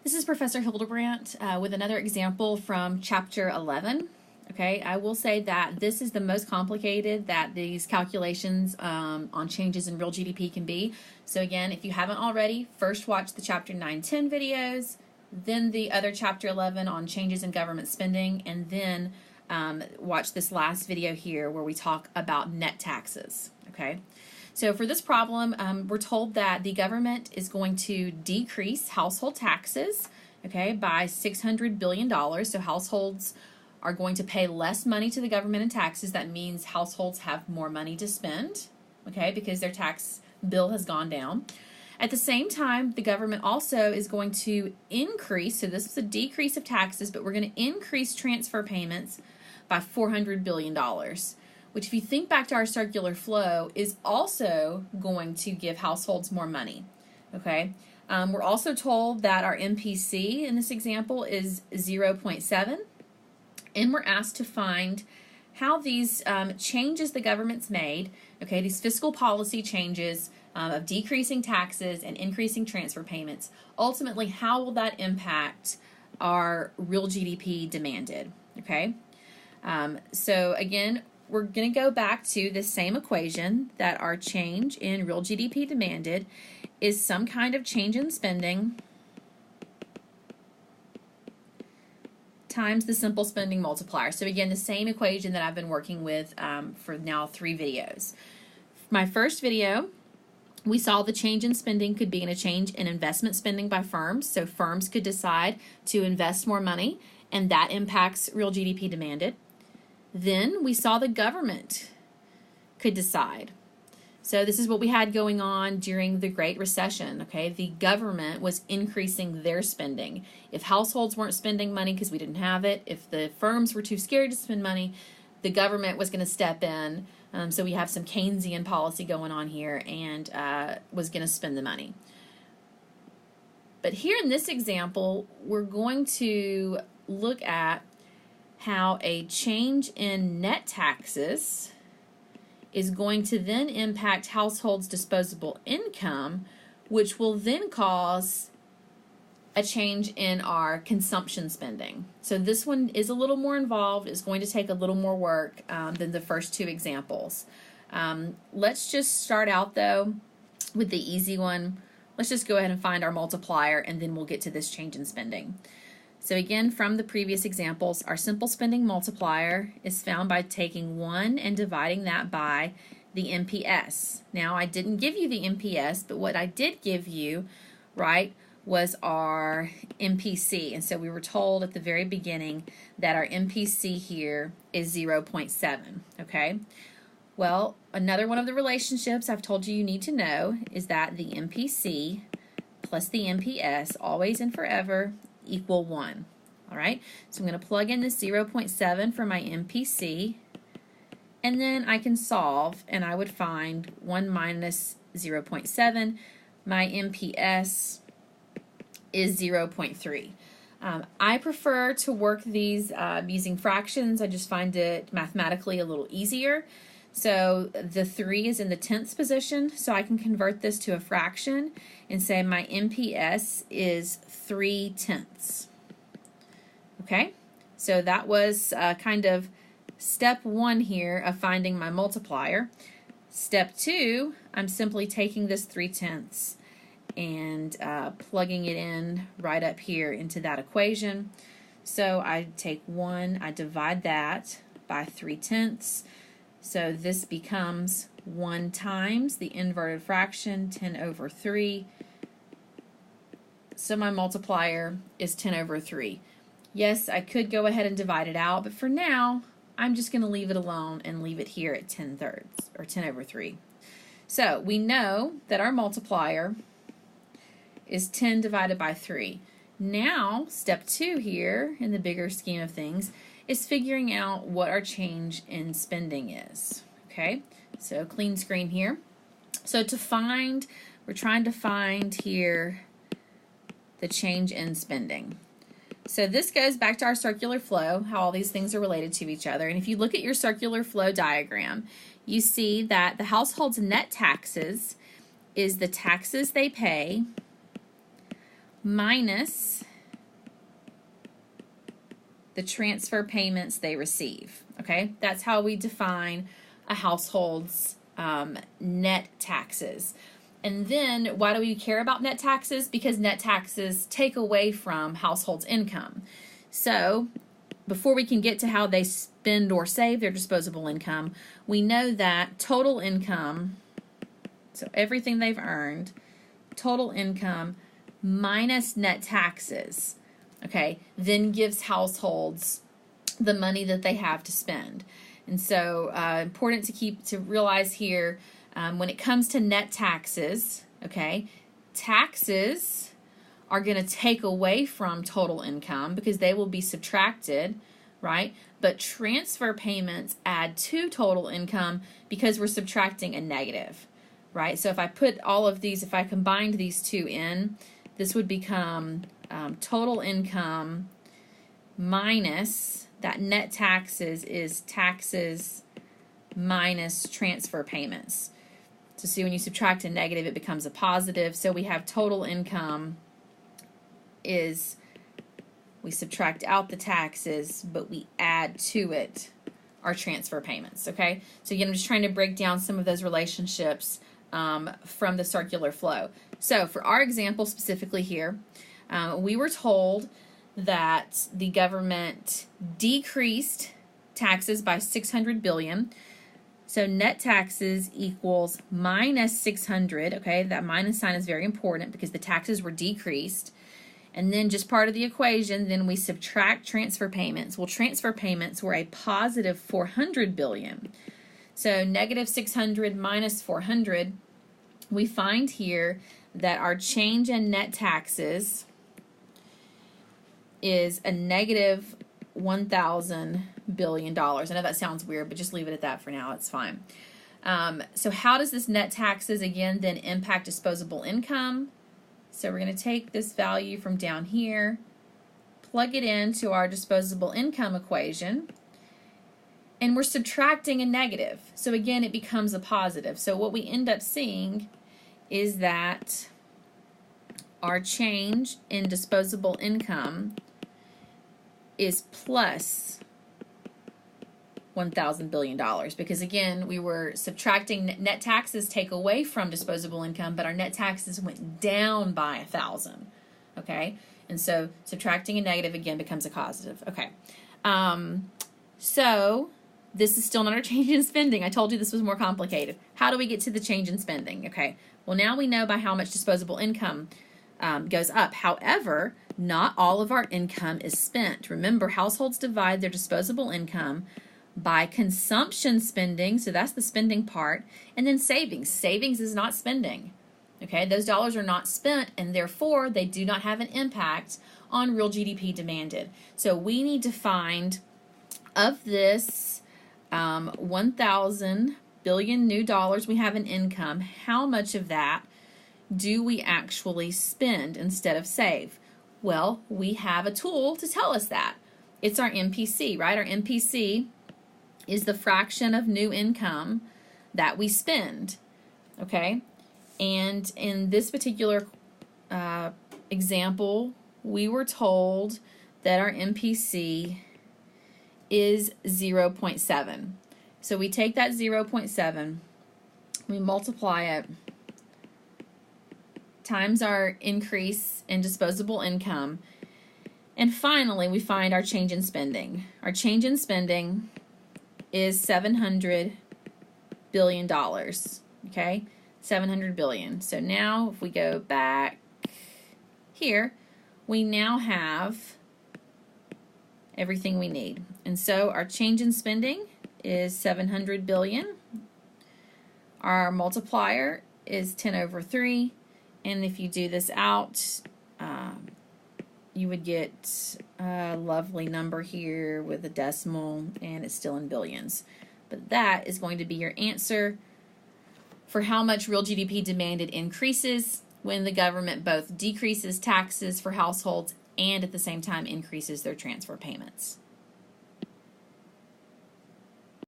This is Professor Hildebrandt with another example from Chapter 11. Okay, I will say that this is the most complicated that these calculations on changes in real GDP can be. So again, if you haven't already, first watch the Chapter 9-10 videos, then the other Chapter 11 on changes in government spending, and then watch this last video here where we talk about net taxes. Okay. So for this problem, we're told that the government is going to decrease household taxes, okay, by $600 billion. So households are going to pay less money to the government in taxes. That means households have more money to spend, okay, because their tax bill has gone down. At the same time, the government also is going to increase, so this is a decrease of taxes, but we're going to increase transfer payments by $400 billion. Which, if you think back to our circular flow, is also going to give households more money, okay? We're also told that our MPC in this example is 0.7, and we're asked to find how these changes the government's made, okay, these fiscal policy changes of decreasing taxes and increasing transfer payments, ultimately, how will that impact our real GDP demanded, okay? So again, we're going to go back to the same equation that our change in real GDP demanded is some kind of change in spending times the simple spending multiplier. So again, the same equation that I've been working with for now 3 videos. My first video, we saw the change in spending could be in a change in investment spending by firms. So firms could decide to invest more money, and that impacts real GDP demanded. Then we saw the government could decide. So this is what we had going on during the Great Recession, okay? The government was increasing their spending. If households weren't spending money because we didn't have it, if the firms were too scared to spend money, the government was going to step in. So we have some Keynesian policy going on here and was going to spend the money. But here in this example, we're going to look at how a change in net taxes is going to then impact households' disposable income, which will then cause a change in our consumption spending. So this one is a little more involved. It's going to take a little more work than the first 2 examples. Let's just start out, though, with the easy one. Let's just go ahead and find our multiplier, and then we'll get to this change in spending. So again, from the previous examples, our simple spending multiplier is found by taking 1 and dividing that by the MPS. Now, I didn't give you the MPS, but what I did give you, right, was our MPC. And so we were told at the very beginning that our MPC here is 0.7, okay? Well, another one of the relationships I've told you need to know is that the MPC plus the MPS, always and forever, equal 1. All right, so I'm going to plug in this 0.7 for my MPC, and then I can solve, and I would find 1 minus 0.7. My MPS is 0.3. I prefer to work these using fractions. I just find it mathematically a little easier. So the 3 is in the 10th position, so I can convert this to a fraction and say my MPS is 3/10. Okay, so that was kind of step 1 here of finding my multiplier. Step 2, I'm simply taking this 3/10 and plugging it in right up here into that equation. So I take 1, I divide that by 3/10. So this becomes 1 times the inverted fraction, 10 over 3. So my multiplier is 10 over 3. Yes, I could go ahead and divide it out, but for now, I'm just going to leave it alone and leave it here at 10/3, or 10 over 3. So we know that our multiplier is 10 divided by 3. Now, step 2 here, in the bigger scheme of things, is figuring out what our change in spending is. Okay, so clean screen here. So to find, we're trying to find here the change in spending. So this goes back to our circular flow, how all these things are related to each other. And if you look at your circular flow diagram, you see that the household's net taxes is the taxes they pay minus the transfer payments they receive. Okay, that's how we define a household's net taxes. And then why do we care about net taxes? Because net taxes take away from households' income. So before we can get to how they spend or save their disposable income, we know that total income, so everything they've earned, total income minus net taxes, okay, then gives households the money that they have to spend. And so important to realize here, when it comes to net taxes, okay, taxes are going to take away from total income because they will be subtracted, right? But transfer payments add to total income because we're subtracting a negative, right? So if I put all of these, if I combined these two in, this would become total income minus, that net taxes is taxes minus transfer payments. So see, when you subtract a negative, it becomes a positive. So we have total income is, we subtract out the taxes, but we add to it our transfer payments, okay? So again, I'm just trying to break down some of those relationships from the circular flow. So for our example specifically here, we were told that the government decreased taxes by $600 billion. So net taxes equals minus 600, okay? That minus sign is very important because the taxes were decreased. And then just part of the equation, then we subtract transfer payments. Well, transfer payments were a positive 400 billion. So negative 600 minus 400, we find here that our change in net taxes is a negative $1,000 billion. I know that sounds weird, but just leave it at that for now. It's fine. So how does this net taxes, again, then impact disposable income? So we're going to take this value from down here, plug it into our disposable income equation, and we're subtracting a negative. So again, it becomes a positive. So what we end up seeing is that our change in disposable income is plus $1,000 billion because again, we were subtracting net taxes take away from disposable income, but our net taxes went down by 1,000. Okay, and so subtracting a negative again becomes a positive. Okay, so this is still not our change in spending. I told you this was more complicated. How do we get to the change in spending? Okay, well now we know by how much disposable income goes up. However, not all of our income is spent. Remember, households divide their disposable income by consumption spending, so that's the spending part, and then savings. Savings is not spending. Okay, those dollars are not spent, and therefore they do not have an impact on real GDP demanded. So we need to find, of this 1,000 billion new dollars we have in income, how much of that do we actually spend instead of save? Well, we have a tool to tell us that. It's our MPC, right? Our MPC is the fraction of new income that we spend, okay? And in this particular example, we were told that our MPC is 0.7. So we take that 0.7, we multiply it times our increase in disposable income, and finally we find our change in spending. Our change in spending is $700 billion, okay? 700 billion. So now if we go back here, we now have everything we need. And so our change in spending is 700 billion. Our multiplier is 10 over 3. And if you do this out, you would get a lovely number here with a decimal, and it's still in billions. But that is going to be your answer for how much real GDP demanded increases when the government both decreases taxes for households and at the same time increases their transfer payments.